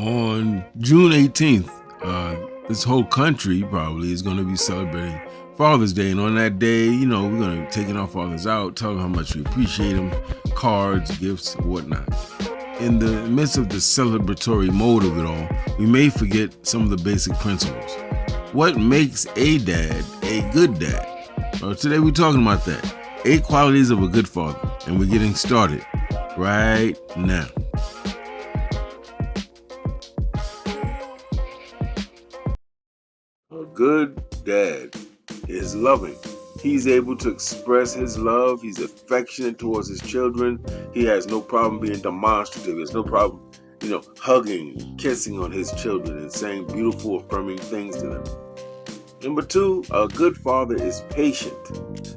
On June 18th, this whole country probably is going to be celebrating Father's Day. And on that day, we're going to be taking our fathers out, tell them how much we appreciate them, cards, gifts, whatnot. In the midst of the celebratory mode of it all, we may forget some of the basic principles. What makes a dad a good dad? Well, today we're talking about that. 8 qualities of a good father. And we're getting started right now. A good dad is loving. He's able to express his love. He's affectionate towards his children. He has no problem being demonstrative. There's no problem, hugging, kissing on his children and saying beautiful, affirming things to them. Number 2, a good father is patient.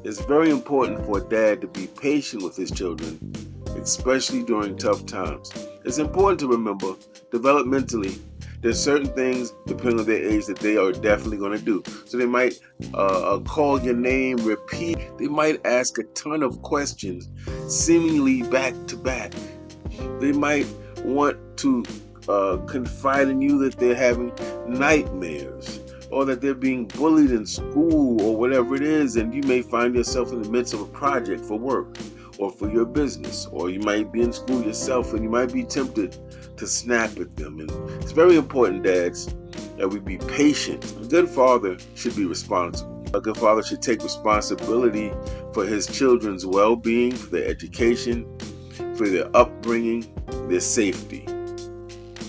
It's very important for a dad to be patient with his children, especially during tough times. It's important to remember, developmentally, there's certain things, depending on their age, that they are definitely going to do. So they might call your name, repeat. They might ask a ton of questions, seemingly back to back. They might want to confide in you that they're having nightmares, or that they're being bullied in school, or whatever it is, and you may find yourself in the midst of a project for work, or for your business, or you might be in school yourself, and you might be tempted to snap at them. And it's very important, dads, that we be patient. A good father should be responsible. A good father should take responsibility for his children's well-being, for their education, for their upbringing, their safety.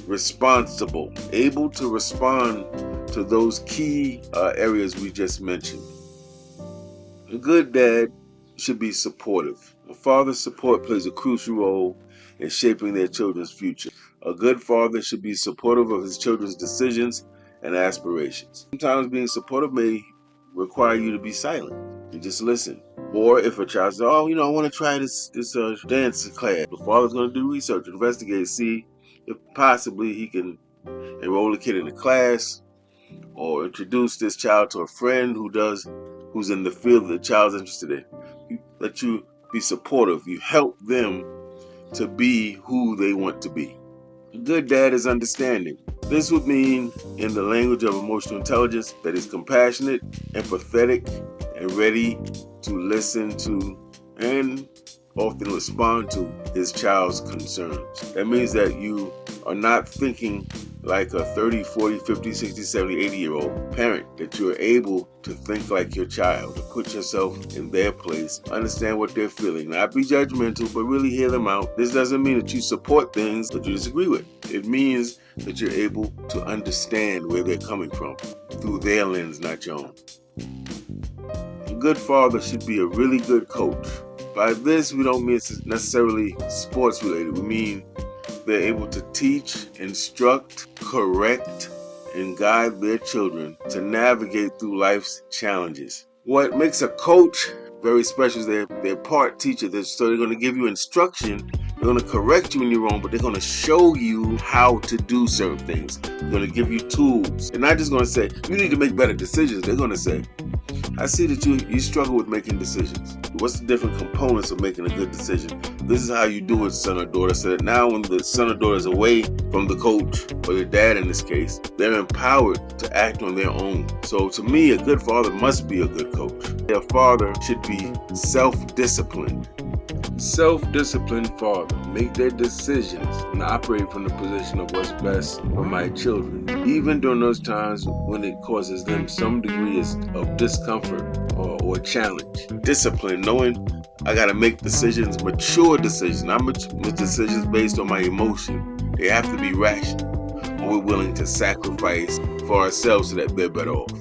Responsible, able to respond to those key areas we just mentioned. A good dad should be supportive. A father's support plays a crucial role in shaping their children's future. A good father should be supportive of his children's decisions and aspirations. Sometimes being supportive may require you to be silent and just listen. Or if a child says, I want to try this dance class, the father's going to do research, investigate, see if possibly he can enroll a kid in a class, or introduce this child to a friend who's in the field that the child's interested in. Let you be supportive. You help them to be who they want to be. A good dad is understanding. This would mean, in the language of emotional intelligence, that he's compassionate, empathetic, and ready to listen to and often respond to his child's concerns. That means that you are not thinking like a 30, 40, 50, 60, 70, 80-year-old parent, that you're able to think like your child, to put yourself in their place, understand what they're feeling, not be judgmental, but really hear them out. This doesn't mean that you support things that you disagree with. It means that you're able to understand where they're coming from through their lens, not your own. A good father should be a really good coach. By this, we don't mean it's necessarily sports related. We mean they're able to teach, instruct, correct, and guide their children to navigate through life's challenges. What makes a coach very special is they're part teacher. So they're going to give you instruction. They're going to correct you when you're wrong, but they're going to show you how to do certain things. They're going to give you tools. They're not just going to say, you need to make better decisions. They're going to say, I see that you struggle with making decisions. What's the different components of making a good decision? This is how you do it, son or daughter. So that now when the son or daughter is away from the coach, or the dad in this case, they're empowered to act on their own. So to me, a good father must be a good coach. A father should be self-disciplined. Self-disciplined father make their decisions and operate from the position of what's best for my children, even during those times when it causes them some degree of discomfort or challenge. Discipline, knowing I got to make decisions, mature decisions, not decisions based on my emotion. They have to be rational, or we're willing to sacrifice for ourselves so that they're better off.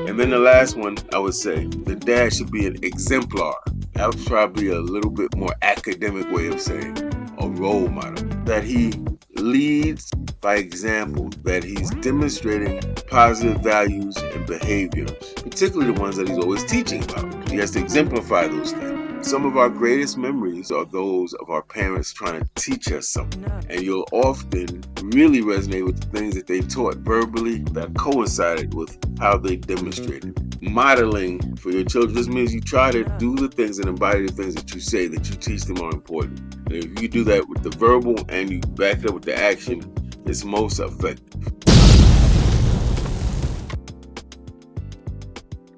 And then the last one, I would say, the dad should be an exemplar. That was probably a little bit more academic way of saying a role model. That he leads by example, that he's demonstrating positive values and behaviors, particularly the ones that he's always teaching about. He has to exemplify those things. Some of our greatest memories are those of our parents trying to teach us something. And you'll often really resonate with the things that they taught verbally that coincided with how they demonstrated. Modeling for your children just means you try to do the things and embody the things that you say, that you teach them are important. And if you do that with the verbal and you back it up with the action, is most effective.